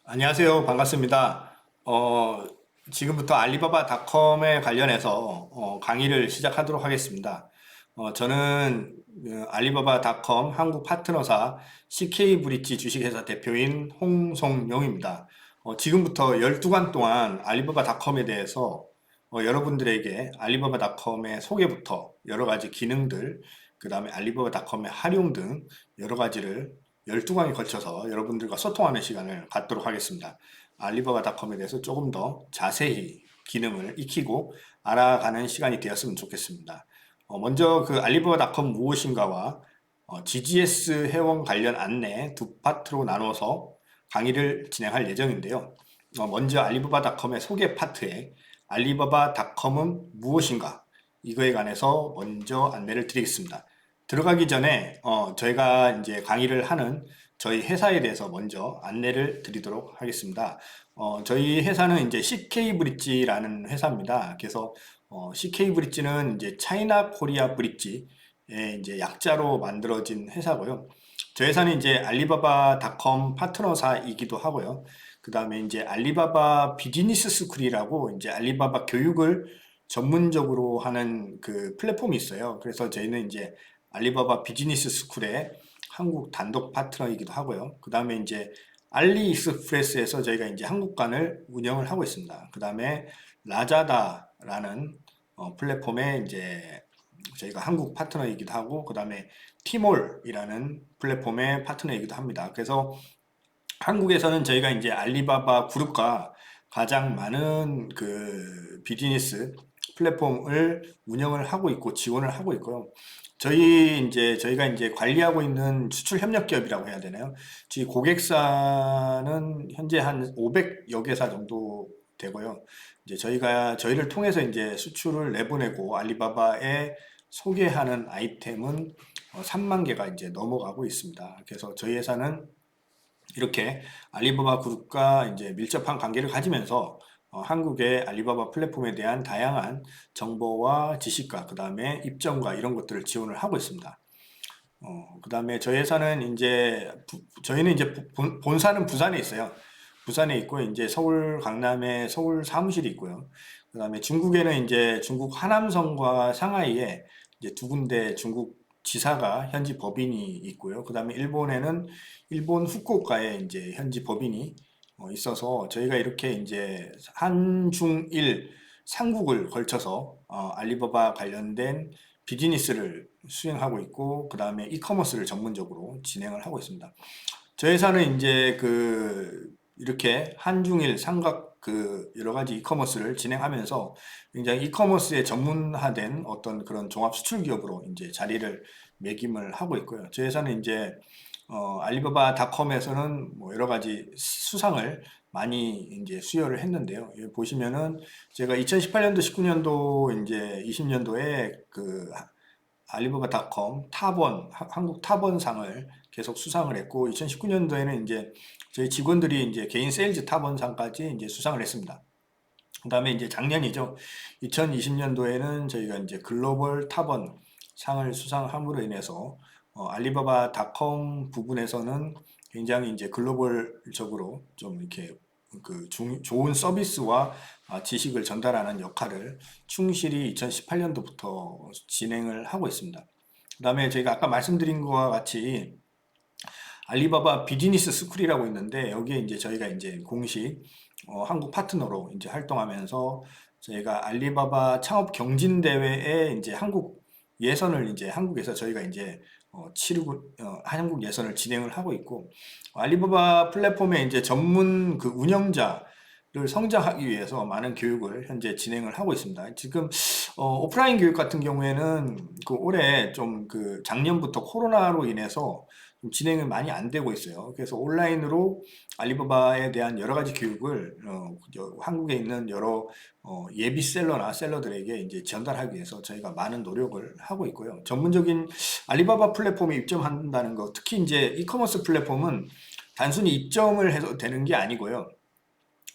안녕하세요. 반갑습니다. 지금부터 알리바바닷컴에 관련해서 강의를 시작하도록 하겠습니다. 저는 알리바바닷컴 한국 파트너사 CK브릿지 주식회사 대표인 홍성용입니다. 지금부터 12간 동안 알리바바닷컴에 대해서 여러분들에게 알리바바닷컴의 소개부터 여러 가지 기능들, 그 다음에 알리바바닷컴의 활용 등 여러 가지를 12강에 걸쳐서 여러분들과 소통하는 시간을 갖도록 하겠습니다. 알리바바닷컴에 대해서 조금 더 자세히 기능을 익히고 알아가는 시간이 되었으면 좋겠습니다. 먼저 그 알리바바닷컴 무엇인가와 GGS 회원 관련 안내 두 파트로 나눠서 강의를 진행할 예정인데요. 먼저 알리바바닷컴의 소개 파트에 알리바바닷컴은 무엇인가 이거에 관해서 먼저 안내를 드리겠습니다. 들어가기 전에 저희가 이제 강의를 하는 저희 회사에 대해서 먼저 안내를 드리도록 하겠습니다. 저희 회사는 이제 CK 브릿지라는 회사입니다. 그래서 CK 브릿지는 이제 차이나 코리아 브릿지의 이제 약자로 만들어진 회사고요. 저희 회사는 이제 알리바바닷컴 파트너사이기도 하고요. 그 다음에 이제 알리바바 비즈니스 스쿨이라고 이제 알리바바 교육을 전문적으로 하는 그 플랫폼이 있어요. 그래서 저희는 이제 알리바바 비즈니스 스쿨의 한국 단독 파트너이기도 하고요. 그 다음에 이제 알리익스프레스에서 저희가 이제 한국관을 운영을 하고 있습니다. 그 다음에 라자다라는 플랫폼에 이제 저희가 한국 파트너이기도 하고, 그 다음에 티몰이라는 플랫폼의 파트너이기도 합니다. 그래서 한국에서는 저희가 이제 알리바바 그룹과 가장 많은 그 비즈니스 플랫폼을 운영을 하고 있고 지원을 하고 있고요. 저희가 이제 관리하고 있는 수출 협력 기업이라고 해야 되나요? 저희 고객사는 현재 한 500여 개사 정도 되고요. 이제 저희를 통해서 이제 수출을 내보내고 알리바바에 소개하는 아이템은 3만 개가 이제 넘어가고 있습니다. 그래서 저희 회사는 이렇게 알리바바 그룹과 이제 밀접한 관계를 가지면서 한국의 알리바바 플랫폼에 대한 다양한 정보와 지식과 그 다음에 입점과 이런 것들을 지원을 하고 있습니다. 그 다음에 저희 회사는 이제 저희는 이제 본사는 부산에 있어요. 부산에 있고 이제 서울 강남에 서울 사무실이 있고요. 그 다음에 중국에는 이제 중국 하남성과 상하이에 이제 두 군데 중국 지사가 현지 법인이 있고요. 그 다음에 일본에는 일본 후쿠오카에 이제 현지 법인이 있어서 저희가 이렇게 이제 한중일 삼국을 걸쳐서 알리바바 관련된 비즈니스를 수행하고 있고, 그 다음에 이커머스를 전문적으로 진행을 하고 있습니다. 저희 회사는 이제 이렇게 한중일 삼각 그 여러 가지 이커머스를 진행하면서 굉장히 이커머스에 전문화된 어떤 그런 종합 수출 기업으로 이제 자리를 매김을 하고 있고요. 저희 회사는 이제 알리바바닷컴에서는 뭐 여러 가지 수상을 많이 이제 수여를 했는데요. 여기 보시면은 제가 2018년도, 19년도, 이제 20년도에 그 알리바바닷컴 탑원, 한국 탑원상을 계속 수상을 했고, 2019년도에는 이제 저희 직원들이 이제 개인 세일즈 탑원상까지 이제 수상을 했습니다. 그 다음에 이제 작년이죠. 2020년도에는 저희가 이제 글로벌 탑원 상을 수상함으로 인해서 알리바바닷컴 부분에서는 굉장히 이제 글로벌적으로 좀 이렇게 좋은 서비스와 지식을 전달하는 역할을 충실히 2018년도부터 진행을 하고 있습니다. 그 다음에 저희가 아까 말씀드린 것과 같이 알리바바 비즈니스 스쿨이라고 있는데 여기에 이제 저희가 이제 공식 한국 파트너로 이제 활동하면서 저희가 알리바바 창업 경진 대회에 이제 한국 예선을 이제 한국에서 저희가 이제 치르고 한국 예선을 진행을 하고 있고, 알리바바 플랫폼의 이제 전문 그 운영자를 성장하기 위해서 많은 교육을 현재 진행을 하고 있습니다. 지금 오프라인 교육 같은 경우에는 그 올해 좀 그 작년부터 코로나로 인해서 좀 진행이 많이 안 되고 있어요. 그래서 온라인으로 알리바바에 대한 여러 가지 교육을 한국에 있는 여러 예비 셀러나 셀러들에게 이제 전달하기 위해서 저희가 많은 노력을 하고 있고요. 전문적인 알리바바 플랫폼에 입점한다는 거, 특히 이제 이커머스 플랫폼은 단순히 입점을 해서 되는 게 아니고요.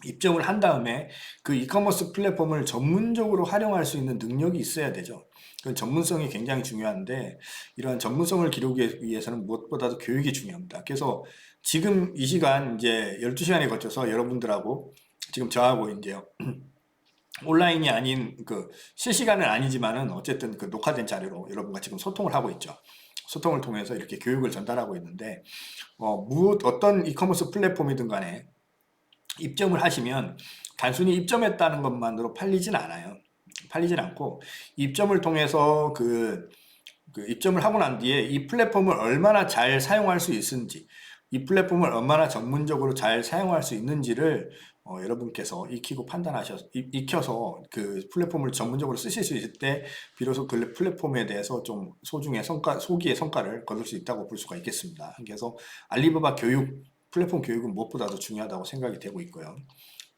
입점을 한 다음에 그 이커머스 플랫폼을 전문적으로 활용할 수 있는 능력이 있어야 되죠. 그 전문성이 굉장히 중요한데 이러한 전문성을 기르기 위해서는 무엇보다도 교육이 중요합니다. 그래서 지금 이 시간 이제 12시간에 걸쳐서 여러분들하고 지금 저하고 이제 온라인이 아닌 그 실시간은 아니지만은 어쨌든 그 녹화된 자료로 여러분과 지금 소통을 하고 있죠. 소통을 통해서 이렇게 교육을 전달하고 있는데 어떤 이커머스 플랫폼이든 간에 입점을 하시면 단순히 입점했다는 것만으로 팔리진 않아요. 팔리진 않고 입점을 통해서 그 입점을 하고 난 뒤에 이 플랫폼을 얼마나 잘 사용할 수 있는지, 이 플랫폼을 얼마나 전문적으로 잘 사용할 수 있는지를 여러분께서 익혀서 그 플랫폼을 전문적으로 쓰실 수 있을 때 비로소 그 플랫폼에 대해서 좀 소기의 성과를 거둘 수 있다고 볼 수가 있겠습니다. 그래서 알리바바 플랫폼 교육은 무엇보다도 중요하다고 생각이 되고 있고요.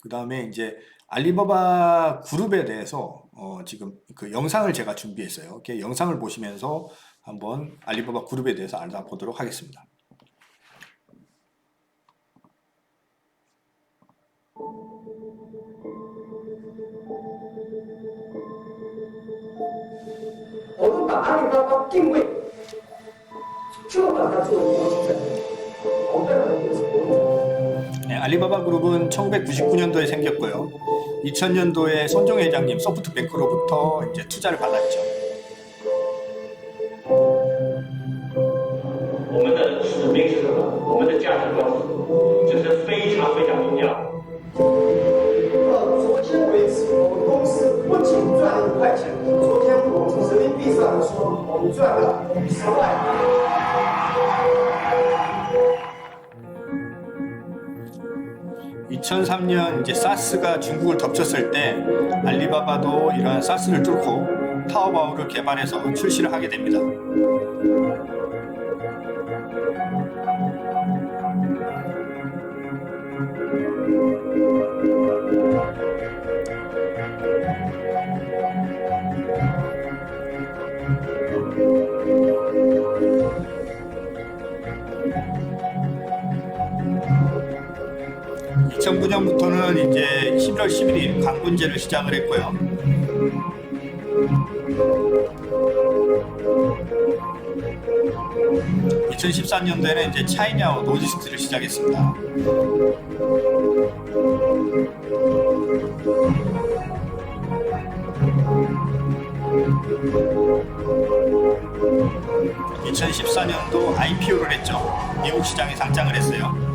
그 다음에 이제 알리바바 그룹에 대해서 지금 그 영상을 제가 준비했어요. 이렇게 영상을 보시면서 한번 알리바바 그룹에 대해서 알아보도록 하겠습니다. 네, 알리바바 그룹은 1999년도에 생겼고요. 2000년도에 손정 회장님 소프트뱅크로부터 이제 투자를 받았죠. 我们的使命是什么？我们的价值观就是非常非常重要。昨天为止，我们公司不仅赚了1块钱，昨天我们从人民币上说，我们赚了50万。 2003년 이제 사스가 중국을 덮쳤을 때 알리바바도 이러한 사스를 뚫고 타오바오를 개발해서 출시를 하게 됩니다. (2009년부터는) 이제 11월 11일 광군제를 시작을 했고요. (2014년도에는) 이제 차이냐오 노지스트를 시작했습니다. (2014년도) IPO를 했죠. 미국 시장에 상장을 했어요.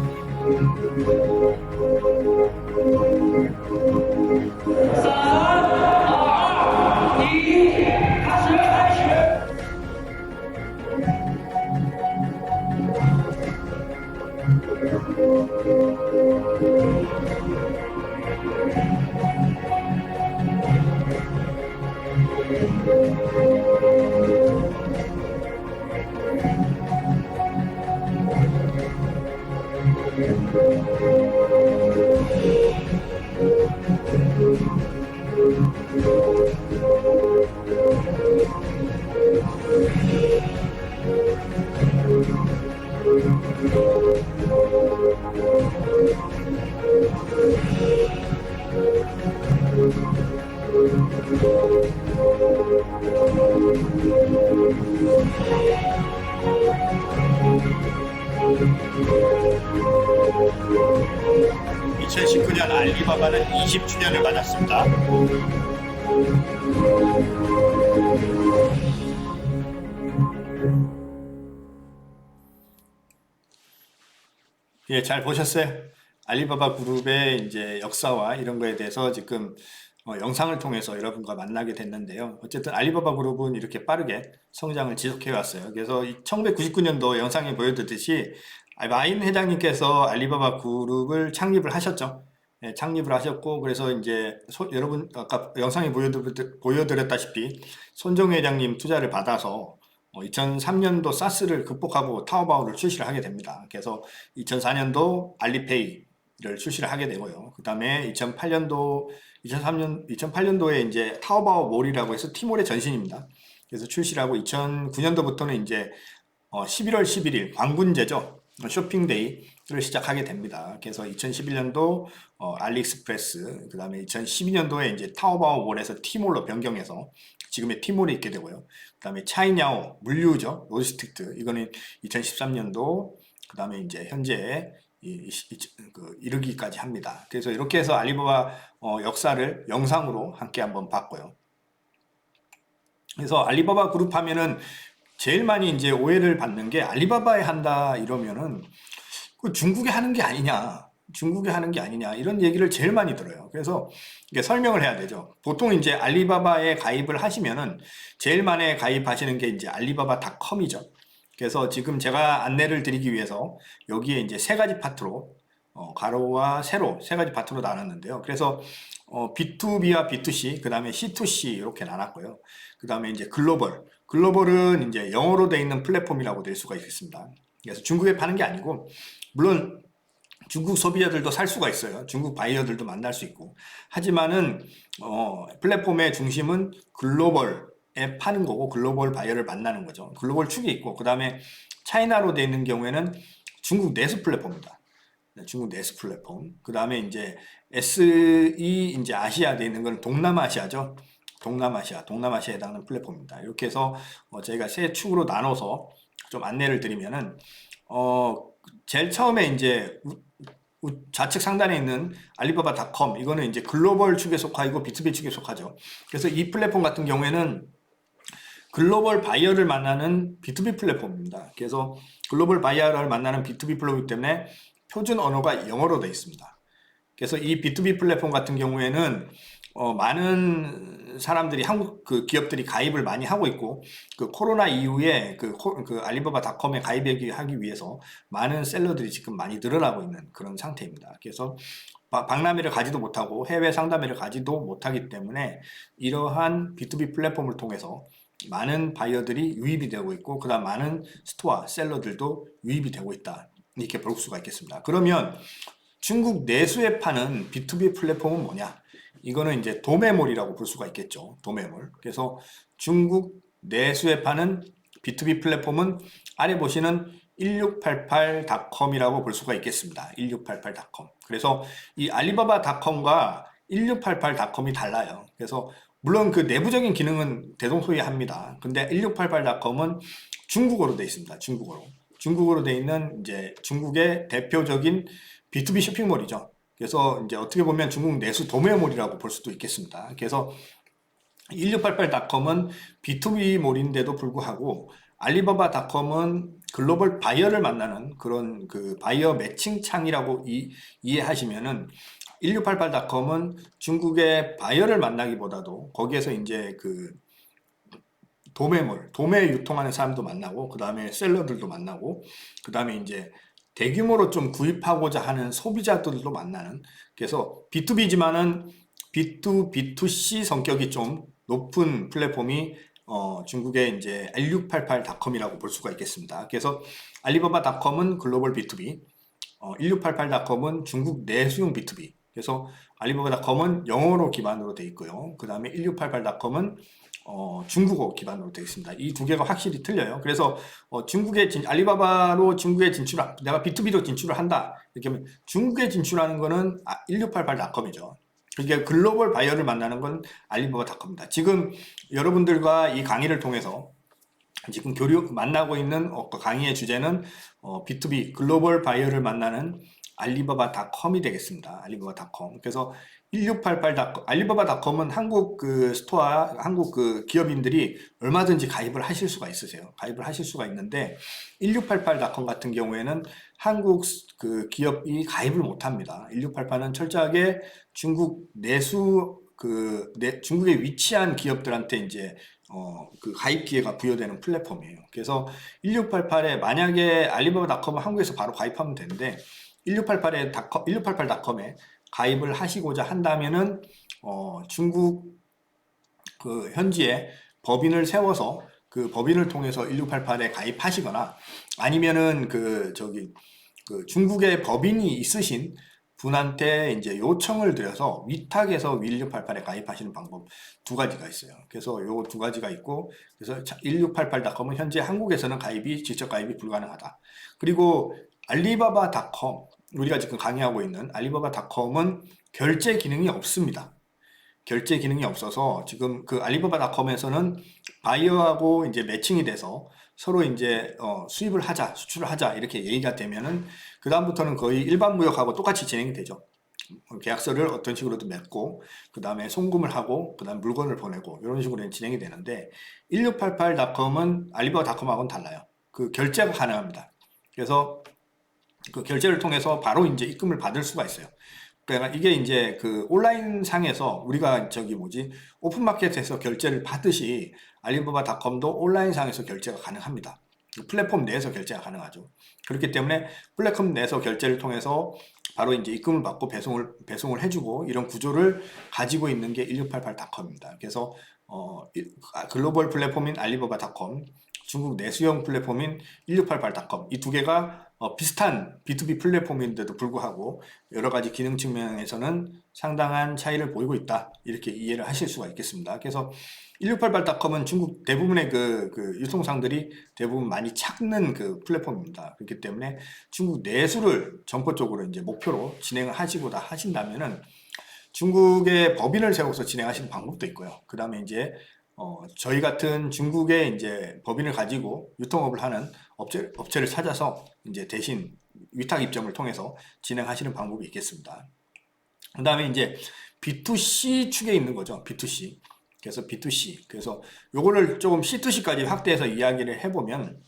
2019년 알리바바는 20주년을 맞았습니다. 예, 잘 보셨어요? 알리바바 그룹의 이제 역사와 이런 거에 대해서 지금 영상을 통해서 여러분과 만나게 됐는데요. 어쨌든 알리바바 그룹은 이렇게 빠르게 성장을 지속해 왔어요. 그래서 1999년도 영상에 보여드렸듯이 마인 회장님께서 알리바바 그룹을 창립을 하셨죠. 네, 창립을 하셨고, 그래서 이제 여러분 아까 영상에 보여드렸다시피 손정 회장님 투자를 받아서 2003년도 사스를 극복하고 타오바오를 출시를 하게 됩니다. 그래서 2004년도 알리페이를 출시를 하게 되고요. 그 다음에 2008년도에 이제 타오바오 몰이라고 해서 티몰의 전신입니다. 그래서 출시를 하고 2009년도부터는 이제 11월 11일 광군제죠. 쇼핑데이를 시작하게 됩니다. 그래서 2011년도 알리익스프레스, 그 다음에 2012년도에 이제 타오바오몰에서 티몰로 변경해서 지금의 티몰이 있게 되고요. 그 다음에 차이냐오, 물류죠. 로지스틱트. 이거는 2013년도, 그 다음에 이제 현재 이르기까지 합니다. 그래서 이렇게 해서 알리바바 역사를 영상으로 함께 한번 봤고요. 그래서 알리바바 그룹 하면은 제일 많이 이제 오해를 받는 게 알리바바에 한다 이러면은 그 중국에 하는 게 아니냐. 중국에 하는 게 아니냐. 이런 얘기를 제일 많이 들어요. 그래서 이게 설명을 해야 되죠. 보통 이제 알리바바에 가입을 하시면은 제일 많이 가입하시는 게 이제 알리바바닷컴이죠. 그래서 지금 제가 안내를 드리기 위해서 여기에 이제 세 가지 파트로 가로와 세로 세 가지 파트로 나눴는데요. 그래서 B2B와 B2C, 그 다음에 C2C 이렇게 나눴고요. 그 다음에 이제 글로벌은 이제 영어로 되어 있는 플랫폼이라고 될 수가 있겠습니다. 그래서 중국에 파는 게 아니고, 물론 중국 소비자들도 살 수가 있어요. 중국 바이어들도 만날 수 있고. 하지만은 플랫폼의 중심은 글로벌에 파는 거고 글로벌 바이어를 만나는 거죠. 글로벌 축이 있고, 그 다음에 차이나로 되어 있는 경우에는 중국 내수 플랫폼입니다. 중국 내수 플랫폼. 그 다음에 이제 SE 이제 아시아 되어 있는 건 동남아시아죠. 동남아시아에 해당하는 플랫폼입니다. 이렇게 해서 저희가 세 축으로 나눠서 좀 안내를 드리면은 제일 처음에 이제 좌측 상단에 있는 알리바바닷컴, 이거는 이제 글로벌 축에 속하고 B2B 축에 속하죠. 그래서 이 플랫폼 같은 경우에는 글로벌 바이어를 만나는 B2B 플랫폼입니다. 그래서 글로벌 바이어를 만나는 B2B 플랫폼이기 때문에 표준 언어가 영어로 되어 있습니다. 그래서 이 B2B 플랫폼 같은 경우에는 많은 사람들이 한국 그 기업들이 가입을 많이 하고 있고, 그 코로나 이후에 그 알리바바닷컴에 가입하기 위해서 많은 셀러들이 지금 많이 늘어나고 있는 그런 상태입니다. 그래서 박람회를 가지도 못하고 해외 상담회를 가지도 못하기 때문에 이러한 B2B 플랫폼을 통해서 많은 바이어들이 유입이 되고 있고, 그다음 많은 스토어 셀러들도 유입이 되고 있다, 이렇게 볼 수가 있겠습니다. 그러면 중국 내수에 파는 B2B 플랫폼은 뭐냐? 이거는 이제 도매몰이라고 볼 수가 있겠죠. 도매몰. 그래서 중국 내수에 파는 B2B 플랫폼은 아래 보시는 1688.com이라고 볼 수가 있겠습니다. 1688.com. 그래서 이 알리바바닷컴과 1688.com이 달라요. 그래서 물론 그 내부적인 기능은 대동소이합니다. 근데 1688.com은 중국어로 되어 있습니다. 중국어로 되어 있는 이제 중국의 대표적인 B2B 쇼핑몰이죠. 그래서 이제 어떻게 보면 중국 내수 도매몰이라고 볼 수도 있겠습니다. 그래서 1688.com은 B2B 몰인데도 불구하고 알리바바닷컴은 글로벌 바이어를 만나는 그런 그 바이어 매칭 창이라고 이해하시면은 1688.com은 중국의 바이어를 만나기보다도 거기에서 이제 그 도매몰, 도매 유통하는 사람도 만나고, 그 다음에 셀러들도 만나고, 그 다음에 이제 대규모로 좀 구입하고자 하는 소비자들도 만나는, 그래서 B2B지만은 B2, B2C 성격이 좀 높은 플랫폼이 중국의 이제 1688.com이라고 볼 수가 있겠습니다. 그래서 알리바바닷컴은 글로벌 B2B, 1688.com은 중국 내수용 B2B. 그래서 알리바바닷컴은 영어로 기반으로 되어 있고요. 그 다음에 1688.com은 중국어 기반으로 되어 있습니다. 이 두 개가 확실히 틀려요. 그래서 알리바바로 중국에 내가 B2B로 진출을 한다, 이렇게 하면 중국에 진출하는 거는 1688.com이죠. 그러니까 글로벌 바이어를 만나는 건 알리바바닷컴입니다. 지금 여러분들과 이 강의를 통해서 지금 만나고 있는 강의의 주제는 B2B 글로벌 바이어를 만나는 알리바바닷컴이 되겠습니다. 알리바바닷컴. 그래서 1688.com, 알리바바닷컴은 한국 그 스토어, 한국 그 기업인들이 얼마든지 가입을 하실 수가 있으세요. 가입을 하실 수가 있는데 1688.com 같은 경우에는 한국 그 기업이 가입을 못 합니다. 1688은 철저하게 중국 내수 중국에 위치한 기업들한테 이제 그 가입 기회가 부여되는 플랫폼이에요. 그래서 1688에 만약에 알리바바닷컴을 한국에서 바로 가입하면 되는데 1688.com에 가입을 하시고자 한다면은 중국 그 현지에 법인을 세워서 그 법인을 통해서 1688에 가입하시거나, 아니면은 그 중국에 법인이 있으신 분한테 이제 요청을 드려서 위탁해서 1688에 가입하시는 방법 두 가지가 있어요. 그래서 요 두 가지가 있고, 그래서 1688.com은 현재 한국에서는 직접 가입이 불가능하다. 그리고 알리바바닷컴, 우리가 지금 강의하고 있는 알리바바닷컴은 결제 기능이 없습니다. 결제 기능이 없어서 지금 그 알리바바닷컴에서는 바이어하고 이제 매칭이 돼서 서로 이제 수입을 하자, 수출을 하자 이렇게 얘기가 되면은 그 다음부터는 거의 일반 무역하고 똑같이 진행이 되죠. 계약서를 어떤 식으로도 맺고 그 다음에 송금을 하고 그 다음 물건을 보내고 이런 식으로 진행이 되는데 1688.com은 알리바바닷컴하고는 달라요. 그 결제가 가능합니다. 그래서 그 결제를 통해서 바로 이제 입금을 받을 수가 있어요. 그러니까 이게 이제 그 온라인 상에서 우리가 저기 뭐지 오픈마켓에서 결제를 받듯이 알리바바닷컴도 온라인 상에서 결제가 가능합니다. 플랫폼 내에서 결제가 가능하죠. 그렇기 때문에 플랫폼 내에서 결제를 통해서 바로 이제 입금을 받고 배송을 해주고 이런 구조를 가지고 있는 게 1688.com입니다. 그래서 글로벌 플랫폼인 알리바바닷컴, 중국 내수형 플랫폼인 1688.com 이 두 개가 비슷한 B2B 플랫폼인데도 불구하고 여러 가지 기능 측면에서는 상당한 차이를 보이고 있다. 이렇게 이해를 하실 수가 있겠습니다. 그래서 1688.com은 중국 대부분의 그 유통상들이 대부분 많이 찾는 그 플랫폼입니다. 그렇기 때문에 중국 내수를 전포적으로 이제 목표로 진행을 하시고다 하신다면은 중국의 법인을 세워서 진행하시는 방법도 있고요. 그 다음에 이제 저희 같은 중국의 이제 법인을 가지고 유통업을 하는 업체를 찾아서 이제 대신 위탁 입점을 통해서 진행하시는 방법이 있겠습니다. 그 다음에 이제 B2C 축에 있는 거죠. B2C. 그래서 B2C. 그래서 요거를 조금 C2C까지 확대해서 이야기를 해보면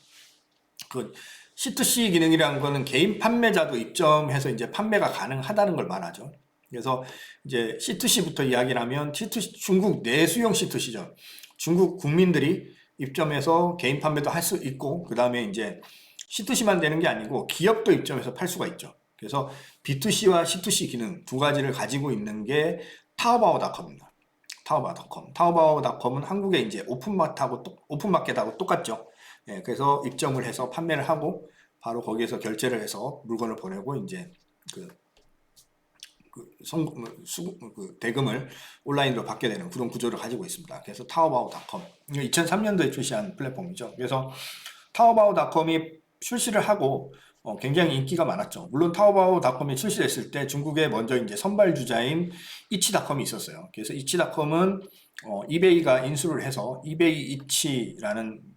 그 C2C 기능이라는 거는 개인 판매자도 입점해서 이제 판매가 가능하다는 걸 말하죠. 그래서 이제 C2C부터 이야기를 하면 C2C, 중국 내수용 C2C죠. 중국 국민들이 입점해서 개인 판매도 할 수 있고 그 다음에 이제 C2C만 되는 게 아니고 기업도 입점해서 팔 수가 있죠. 그래서 B2C와 C2C 기능 두 가지를 가지고 있는 게 타오바오닷컴입니다. 타오바오닷컴은 한국의 이제 오픈마켓하고 똑같죠. 예, 그래서 입점을 해서 판매를 하고 바로 거기에서 결제를 해서 물건을 보내고 이제 대금을 온라인으로 받게 되는 그런 구조를 가지고 있습니다. 그래서 타오바오닷컴 2003년도에 출시한 플랫폼이죠. 그래서 타오바오닷컴이 출시를 하고 굉장히 인기가 많았죠. 물론 타오바오닷컴이 출시됐을 때 중국에 먼저 이제 선발주자인 이치닷컴이 있었어요. 그래서 이치닷컴은 이베이가 인수를 해서 이베이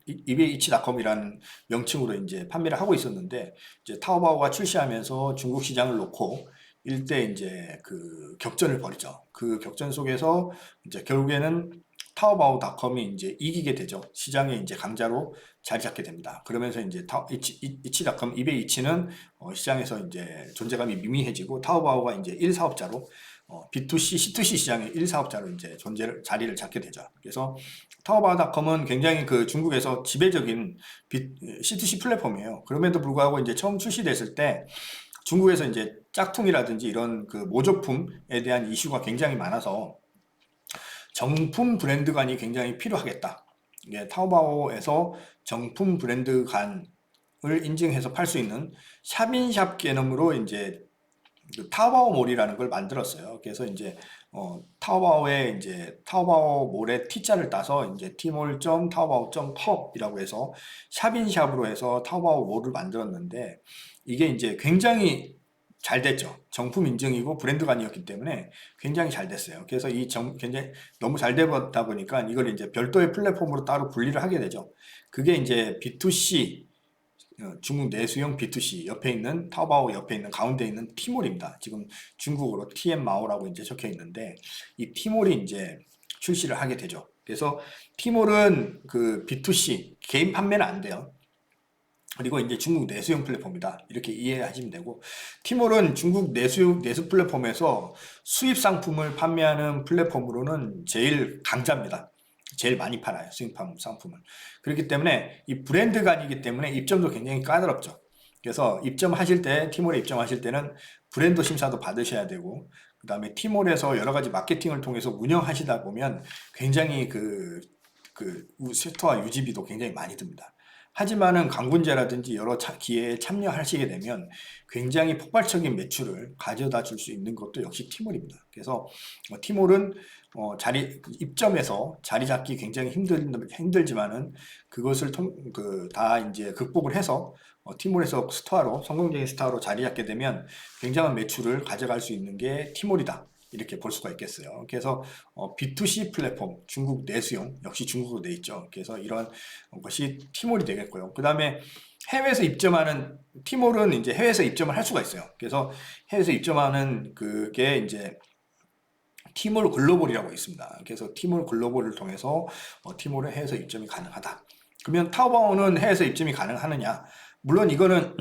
이치닷컴이라는 명칭으로 이제 판매를 하고 있었는데 이제 타오바오가 출시하면서 중국 시장을 놓고 일대 이제 그 격전을 벌이죠. 그 격전 속에서 이제 결국에는 타오바오닷컴이 이제 이기게 되죠. 시장에 이제 강자로 자리 잡게 됩니다. 그러면서 이제 이치닷컴, 이베이 이치는 시장에서 이제 존재감이 미미해지고 타오바오가 이제 1사업자로 B2C, C2C 시장의 1사업자로 이제 자리를 잡게 되죠. 그래서 타오바오닷컴은 굉장히 그 중국에서 지배적인 C2C 플랫폼이에요. 그럼에도 불구하고 이제 처음 출시됐을 때 중국에서 이제 짝퉁이라든지 이런 그 모조품에 대한 이슈가 굉장히 많아서 정품 브랜드관이 굉장히 필요하겠다. 이게 타오바오에서 정품 브랜드관을 인증해서 팔 수 있는 샵인샵 개념으로 이제 그 타오바오몰이라는 걸 만들었어요. 그래서 이제 타오바오에 이제 타오바오몰의 T자를 따서 이제 tmall.taobao.com이라고 해서 샵인샵으로 해서 타오바오몰을 만들었는데 이게 이제 굉장히 잘 됐죠. 정품 인증이고 브랜드관이었기 때문에 굉장히 잘 됐어요. 그래서 굉장히 너무 잘 되다 보니까 이걸 이제 별도의 플랫폼으로 따로 분리를 하게 되죠. 그게 이제 B2C 중국 내수용 B2C 옆에 있는 타오바오 옆에 있는 가운데 있는 티몰입니다. 지금 중국어로 TM마오라고 이제 적혀 있는데 이 티몰이 이제 출시를 하게 되죠. 그래서 티몰은 그 B2C 개인 판매는 안 돼요. 그리고 이제 중국 내수용 플랫폼이다. 이렇게 이해하시면 되고 티몰은 중국 내수 플랫폼에서 수입 상품을 판매하는 플랫폼으로는 제일 강자입니다. 제일 많이 팔아요. 수입 상품을. 그렇기 때문에 이 브랜드관이기 때문에 입점도 굉장히 까다롭죠. 그래서 입점하실 때 티몰에 입점하실 때는 브랜드 심사도 받으셔야 되고 그 다음에 티몰에서 여러 가지 마케팅을 통해서 운영하시다 보면 굉장히 그 스토어 유지비도 굉장히 많이 듭니다. 하지만은 광분제라든지 여러 기회에 참여하시게 되면 굉장히 폭발적인 매출을 가져다 줄 수 있는 것도 역시 티몰입니다. 그래서 티몰은 입점해서 자리 잡기 굉장히 힘들지만은 그것을 다 이제 극복을 해서 티몰에서 스타로 성공적인 스타로 자리 잡게 되면 굉장한 매출을 가져갈 수 있는 게 티몰이다. 이렇게 볼 수가 있겠어요. 그래서 B2C 플랫폼, 중국 내수용, 역시 중국으로 돼 있죠. 그래서 이런 것이 티몰이 되겠고요. 그 다음에 해외에서 입점하는, 티몰은 이제 해외에서 입점을 할 수가 있어요. 그래서 해외에서 입점하는 그게 이제 티몰 글로벌이라고 있습니다. 그래서 티몰 글로벌을 통해서 티몰은 해외에서 입점이 가능하다. 그러면 타오바오는 해외에서 입점이 가능하느냐? 물론 이거는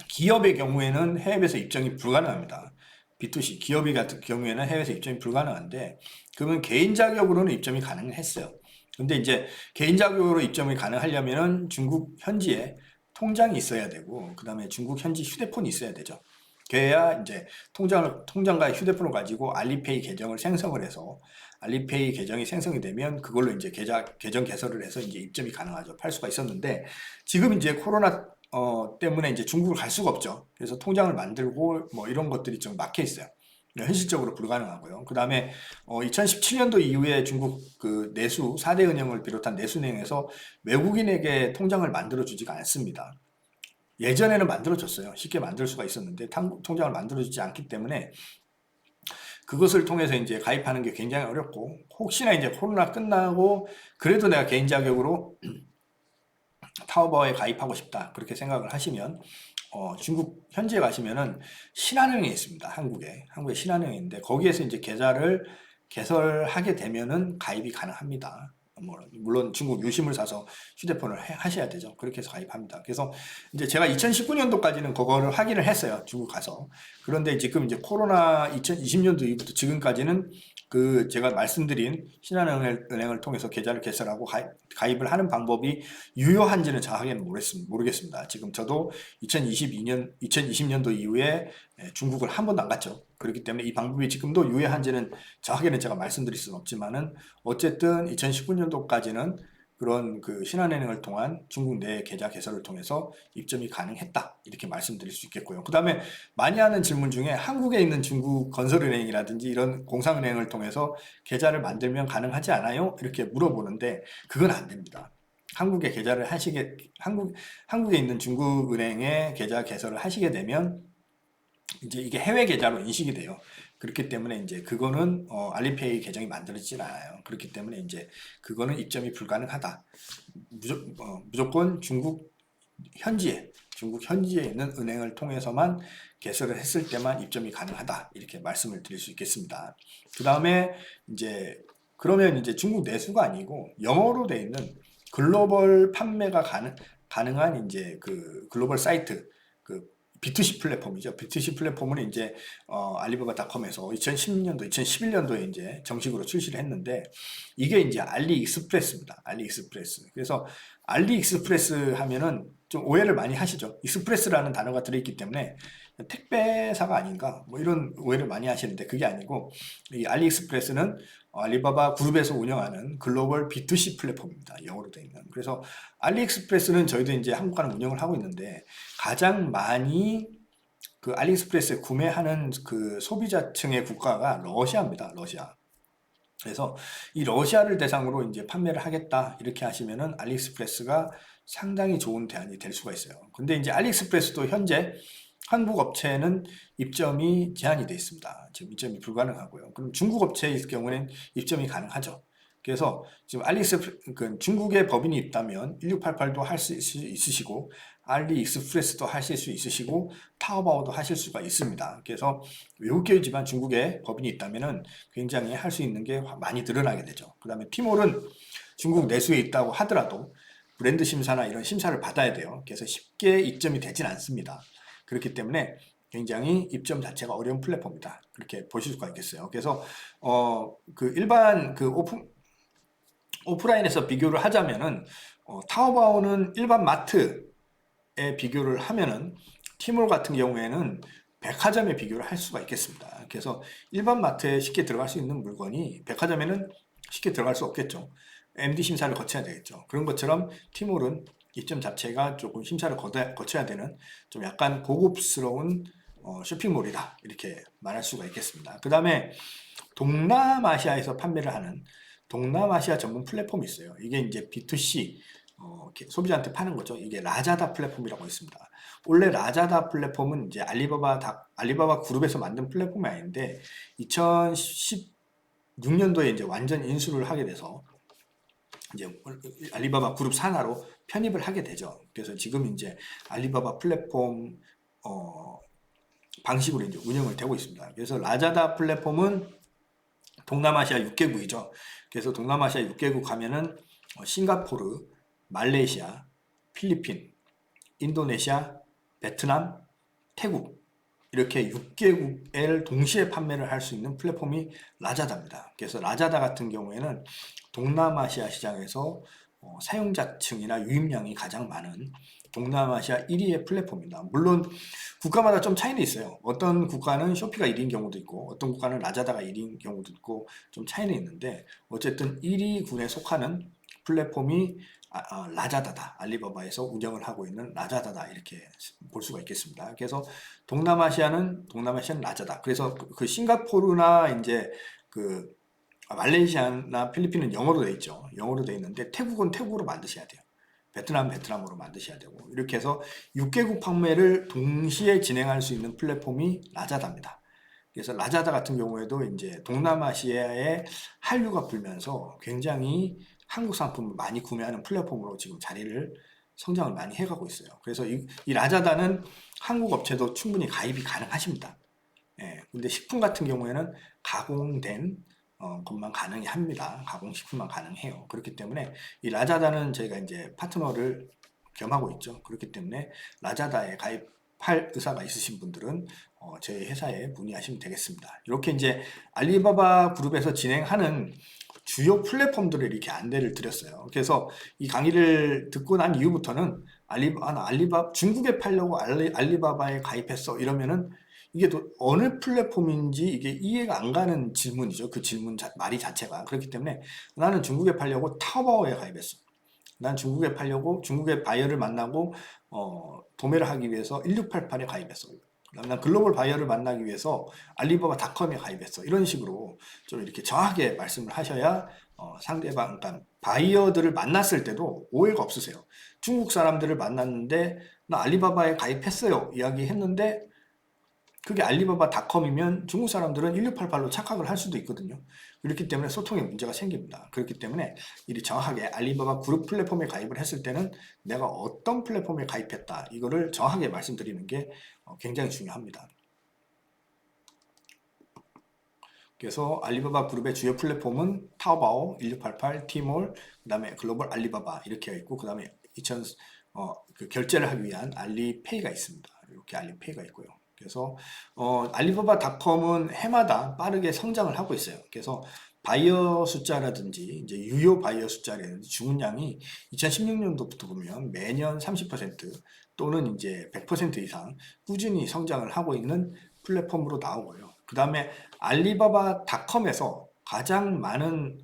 기업의 경우에는 해외에서 입점이 불가능합니다. B2C 기업이 같은 경우에는 해외에서 입점이 불가능한데, 그러면 개인 자격으로는 입점이 가능했어요. 근데 이제 개인 자격으로 입점이 가능하려면은 중국 현지에 통장이 있어야 되고, 그 다음에 중국 현지 휴대폰이 있어야 되죠. 그래야 이제 통장과 휴대폰을 가지고 알리페이 계정을 생성을 해서, 알리페이 계정이 생성이 되면 그걸로 이제 계정 개설을 해서 이제 입점이 가능하죠. 팔 수가 있었는데, 지금 이제 코로나 때문에 이제 중국을 갈 수가 없죠. 그래서 통장을 만들고 뭐 이런 것들이 좀 막혀 있어요. 현실적으로 불가능하고요. 그 다음에 2017년도 이후에 중국 그 내수 4대 은행을 비롯한 내수은행에서 외국인에게 통장을 만들어 주지가 않습니다. 예전에는 만들어 줬어요. 쉽게 만들 수가 있었는데 통장을 만들어 주지 않기 때문에 그것을 통해서 이제 가입하는 게 굉장히 어렵고, 혹시나 이제 코로나 끝나고 그래도 내가 개인 자격으로 타오바오에 가입하고 싶다 그렇게 생각을 하시면 중국 현지에 가시면은 신한은행이 있습니다. 한국에 신한은행인데 거기에서 이제 계좌를 개설하게 되면은 가입이 가능합니다. 물론 중국 유심을 사서 휴대폰을 하셔야 되죠. 그렇게 해서 가입합니다. 그래서 이제 제가 2019년도까지는 그거를 확인을 했어요. 중국 가서. 그런데 지금 이제 코로나 2020년도 이후부터 지금까지는 그 제가 말씀드린 신한은행을 통해서 계좌를 개설하고 가입을 하는 방법이 유효한지는 정확하게는 모르겠습니다. 지금 저도 2020년도 이후에 중국을 한 번도 안 갔죠. 그렇기 때문에 이 방법이 지금도 유효한지는 정확하게는 제가 말씀드릴 수는 없지만은, 어쨌든 2019년도까지는 그런 그 신한은행을 통한 중국 내 계좌 개설을 통해서 입점이 가능했다 이렇게 말씀드릴 수 있겠고요. 그 다음에 많이 하는 질문 중에 한국에 있는 중국 건설은행이라든지 이런 공상은행을 통해서 계좌를 만들면 가능하지 않아요? 이렇게 물어보는데 그건 안 됩니다. 한국에 있는 중국 은행에 계좌 개설을 하시게 되면 이제 이게 해외 계좌로 인식이 돼요. 그렇기 때문에 이제 그거는 알리페이 계정이 만들어지진 않아요. 그렇기 때문에 이제 그거는 입점이 불가능하다. 무조건 중국 현지에 있는 은행을 통해서만 개설을 했을 때만 입점이 가능하다. 이렇게 말씀을 드릴 수 있겠습니다. 그 다음에 이제 그러면 이제 중국 내수가 아니고 영어로 돼 있는 글로벌 판매가 가능한 이제 그 글로벌 사이트, 그 B2C 플랫폼이죠. B2C 플랫폼은 이제 알리바바닷컴에서 2010년도, 2011년도에 이제 정식으로 출시를 했는데, 이게 이제 알리익스프레스입니다. 알리익스프레스. 그래서 알리익스프레스 하면은 좀 오해를 많이 하시죠. 익스프레스라는 단어가 들어있기 때문에 택배사가 아닌가 뭐 이런 오해를 많이 하시는데, 그게 아니고 이 알리익스프레스는 알리바바 그룹에서 운영하는 글로벌 B2C 플랫폼입니다. 영어로 되어 있는. 그래서 알리익스프레스는 저희도 이제 한국과는 운영을 하고 있는데, 가장 많이 그 알리익스프레스에 구매하는 그 소비자층의 국가가 러시아입니다. 러시아. 그래서 이 러시아를 대상으로 이제 판매를 하겠다 이렇게 하시면은 알리익스프레스가 상당히 좋은 대안이 될 수가 있어요. 근데 이제 알리익스프레스도 현재 한국 업체는 입점이 제한이 되어 있습니다. 지금 입점이 불가능하고요. 그럼 중국 업체의 경우에는 입점이 가능하죠. 그래서 지금 중국의 법인이 있다면 1688도 할 수 있으시고, 알리익스프레스도 하실 수 있으시고, 타오바오도 하실 수가 있습니다. 그래서 외국계이지만 중국에 법인이 있다면은 굉장히 할 수 있는 게 많이 늘어나게 되죠. 그 다음에 티몰은 중국 내수에 있다고 하더라도 브랜드 심사나 이런 심사를 받아야 돼요. 그래서 쉽게 입점이 되진 않습니다. 그렇기 때문에 굉장히 입점 자체가 어려운 플랫폼이다. 그렇게 보실 수가 있겠어요. 그래서 그 일반 그 오프라인에서 비교를 하자면은 타오바오는 일반 마트에 비교를 하면은 티몰 같은 경우에는 백화점에 비교를 할 수가 있겠습니다. 그래서 일반 마트에 쉽게 들어갈 수 있는 물건이 백화점에는 쉽게 들어갈 수 없겠죠. MD 심사를 거쳐야 되겠죠. 그런 것처럼 티몰은 입점 자체가 조금 심사를 거쳐야 되는 좀 약간 고급스러운 쇼핑몰이다 이렇게 말할 수가 있겠습니다. 그 다음에 동남아시아에서 판매를 하는 동남아시아 전문 플랫폼이 있어요. 이게 이제 B2C 소비자한테 파는 거죠. 이게 라자다 플랫폼이라고 있습니다. 원래 라자다 플랫폼은 이제 알리바바 그룹에서 만든 플랫폼이 아닌데 2016년도에 이제 완전 인수를 하게 돼서 이제 알리바바 그룹 산하로 편입을 하게 되죠. 그래서 지금 이제 알리바바 플랫폼 방식으로 이제 운영을 되고 있습니다. 그래서 라자다 플랫폼은 동남아시아 6개국이죠. 그래서 동남아시아 6개국 가면은 싱가포르, 말레이시아, 필리핀, 인도네시아, 베트남, 태국 이렇게 6개국을 동시에 판매를 할 수 있는 플랫폼이 라자다입니다. 그래서 라자다 같은 경우에는 동남아시아 시장에서 사용자층이나 유입량이 가장 많은 동남아시아 1위의 플랫폼입니다. 물론 국가마다 좀 차이는 있어요. 어떤 국가는 쇼피가 1위인 경우도 있고 어떤 국가는 라자다가 1위인 경우도 있고 좀 차이는 있는데 어쨌든 1위군에 속하는 플랫폼이 라자다다. 알리바바에서 운영을 하고 있는 라자다다 이렇게 볼 수가 있겠습니다. 그래서 동남아시아는 라자다. 그래서 그 싱가포르나 이제 그 말레이시아나 필리핀은 영어로 돼 있죠. 영어로 돼 있는데 태국은 태국어로 만드셔야 돼요. 베트남으로 만드셔야 되고 이렇게 해서 6개국 판매를 동시에 진행할 수 있는 플랫폼이 라자다입니다. 그래서 라자다 같은 경우에도 이제 동남아시아에 한류가 불면서 굉장히 한국 상품을 많이 구매하는 플랫폼으로 지금 성장을 많이 해가고 있어요. 그래서 이 라자다는 한국 업체도 충분히 가입이 가능하십니다. 예, 근데 식품 같은 경우에는 가공된 것만 가능합니다. 가공식품만 가능해요. 그렇기 때문에 이 라자다는 저희가 이제 파트너를 겸하고 있죠. 그렇기 때문에 라자다에 가입할 의사가 있으신 분들은 저희 회사에 문의하시면 되겠습니다. 이렇게 이제 알리바바 그룹에서 진행하는 주요 플랫폼들을 이렇게 안내를 드렸어요. 그래서 이 강의를 듣고 난 이후부터는 중국에 팔려고 알리바바에 가입했어 이러면은 이게 또 어느 플랫폼인지 이게 이해가 안 가는 질문이죠. 그 말이 자체가. 그렇기 때문에 나는 중국에 팔려고 타오바오에 가입했어. 난 중국에 팔려고 중국의 바이어를 만나고 도매를 하기 위해서 1688에 가입했어. 그다음에 난 글로벌 바이어를 만나기 위해서 알리바바닷컴에 가입했어. 이런 식으로 좀 이렇게 정확하게 말씀을 하셔야 상대방, 그러니까 바이어들을 만났을 때도 오해가 없으세요. 중국 사람들을 만났는데 나 알리바바에 가입했어요. 이야기했는데 그게 알리바바닷컴이면 중국 사람들은 1688로 착각을 할 수도 있거든요. 그렇기 때문에 소통에 문제가 생깁니다. 그렇기 때문에 이리 정확하게 알리바바 그룹 플랫폼에 가입을 했을 때는 내가 어떤 플랫폼에 가입했다 이거를 정확하게 말씀드리는 게 굉장히 중요합니다. 그래서 알리바바 그룹의 주요 플랫폼은 타오바오, 1688, 티몰, 그 다음에 글로벌 알리바바 이렇게 있고 그 다음에 그 결제를 하기 위한 알리페이가 있습니다. 이렇게 알리페이가 있고요. 그래서 알리바바닷컴은 해마다 빠르게 성장을 하고 있어요. 그래서 바이어 숫자라든지 이제 유효 바이어 숫자라든지 주문량이 2016년도부터 보면 매년 30% 또는 이제 100% 이상 꾸준히 성장을 하고 있는 플랫폼으로 나오고요. 그 다음에 알리바바닷컴에서 가장 많은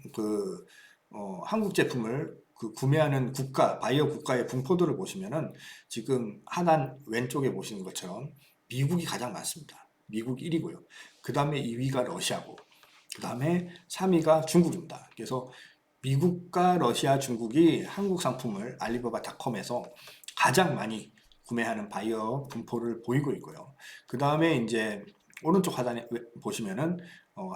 한국 제품을 구매하는 바이어 국가의 분포도를 보시면은 지금 하단 왼쪽에 보시는 것처럼 미국이 가장 많습니다. 미국 1위고요. 그 다음에 2위가 러시아고, 그 다음에 3위가 중국입니다. 그래서 미국과 러시아, 중국이 한국 상품을 알리바바닷컴에서 가장 많이 구매하는 바이어 분포를 보이고 있고요. 그 다음에 이제 오른쪽 하단에 보시면은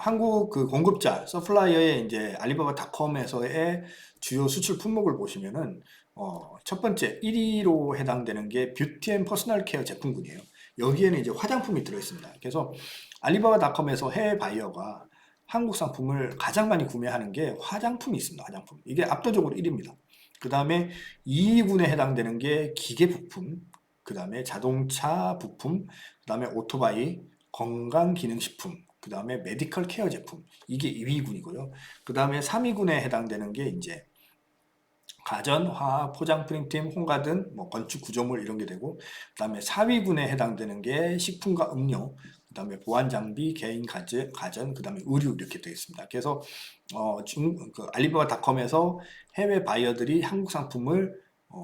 한국 그 공급자, 서플라이어의 이제 알리바바닷컴에서의 주요 수출 품목을 보시면은 첫 번째 1위로 해당되는 게 뷰티 앤 퍼스널 케어 제품군이에요. 여기에는 이제 화장품이 들어있습니다. 그래서 알리바바닷컴에서 해외 바이어가 한국 상품을 가장 많이 구매하는 게 화장품이 있습니다. 화장품. 이게 압도적으로 1위입니다. 그 다음에 2위군에 해당되는 게 기계 부품, 그 다음에 자동차 부품, 그 다음에 오토바이, 건강기능식품, 그 다음에 메디컬 케어 제품. 이게 2위군이고요. 그 다음에 3위군에 해당되는 게 이제 가전, 화학, 포장, 프린팅, 홍가든, 건축 구조물 이런 게 되고, 그 다음에 4위군에 해당되는 게 식품과 음료, 그 다음에 보안 장비, 개인 가전, 그 다음에 의류 이렇게 되어 있습니다. 그래서 알리바바닷컴에서 해외 바이어들이 한국 상품을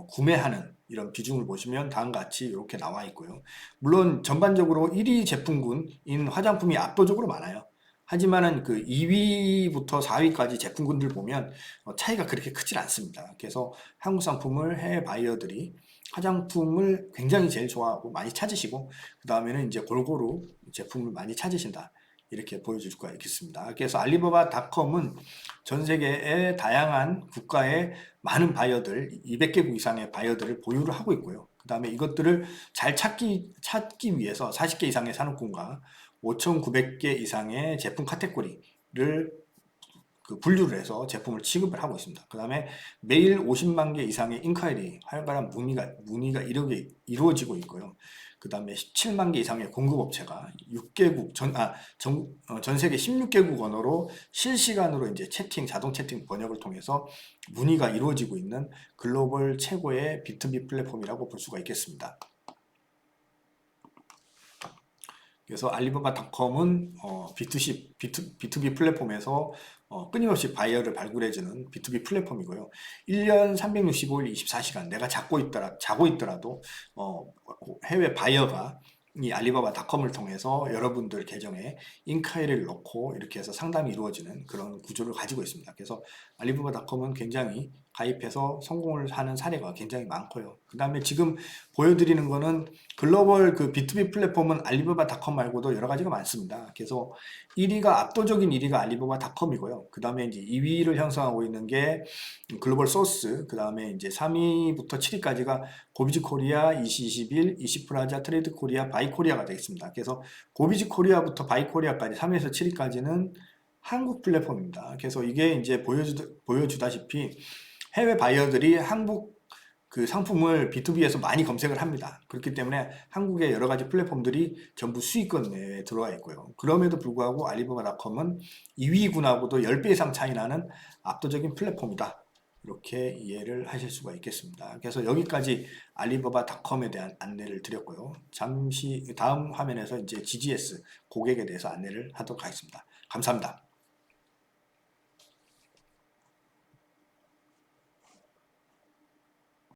구매하는 이런 비중을 보시면 다음과 같이 이렇게 나와 있고요. 물론 전반적으로 1위 제품군인 화장품이 압도적으로 많아요. 하지만은 그 2위부터 4위까지 제품군들 보면 차이가 그렇게 크질 않습니다. 그래서 한국 상품을 해외 바이어들이 화장품을 굉장히 제일 좋아하고 많이 찾으시고, 그 다음에는 이제 골고루 제품을 많이 찾으신다, 이렇게 보여줄 수가 있겠습니다. 그래서 알리바바닷컴은 전 세계의 다양한 국가의 많은 바이어들, 200개국 이상의 바이어들을 보유를 하고 있고요. 그 다음에 이것들을 잘 찾기 위해서 40개 이상의 산업군과 5,900개 이상의 제품 카테고리를 분류를 해서 제품을 취급을 하고 있습니다. 그 다음에 매일 50만 개 이상의 인콰이리, 활발한 문의가 이루어지고 있고요. 그 다음에 17만 개 이상의 공급업체가 6개국 전 세계 16개국 언어로 실시간으로 이제 자동 채팅 번역을 통해서 문의가 이루어지고 있는 글로벌 최고의 B2B 플랫폼이라고 볼 수가 있겠습니다. 그래서 알리바바닷컴은 B2B 플랫폼에서 끊임없이 바이어를 발굴해주는 B2B 플랫폼이고요. 1년 365일 24시간 내가 자고 있더라도 해외 바이어가 이 알리바바닷컴을 통해서 여러분들 계정에 인콰이리를 넣고 이렇게 해서 상담이 이루어지는 그런 구조를 가지고 있습니다. 그래서 알리바바닷컴은 굉장히 가입해서 성공을 하는 사례가 굉장히 많고요. 그 다음에 지금 보여드리는 거는 글로벌 그 B2B 플랫폼은 알리바바닷컴 말고도 여러 가지가 많습니다. 그래서 압도적인 1위가 알리바바닷컴이고요. 그 다음에 이제 2위를 형성하고 있는 게 글로벌 소스, 그 다음에 이제 3위부터 7위까지가 고비즈 코리아, 이시21, 이시프라자, 트레이드 코리아, 바이 코리아가 되겠습니다. 그래서 고비즈 코리아부터 바이 코리아까지 3위에서 7위까지는 한국 플랫폼입니다. 그래서 이게 이제 보여주다시피 해외 바이어들이 한국 그 상품을 B2B에서 많이 검색을 합니다. 그렇기 때문에 한국의 여러 가지 플랫폼들이 전부 수익권 내에 들어와 있고요. 그럼에도 불구하고 알리바바닷컴은 2위군하고도 10배 이상 차이 나는 압도적인 플랫폼이다, 이렇게 이해를 하실 수가 있겠습니다. 그래서 여기까지 알리바바닷컴에 대한 안내를 드렸고요. 잠시 다음 화면에서 이제 GGS 고객에 대해서 안내를 하도록 하겠습니다. 감사합니다.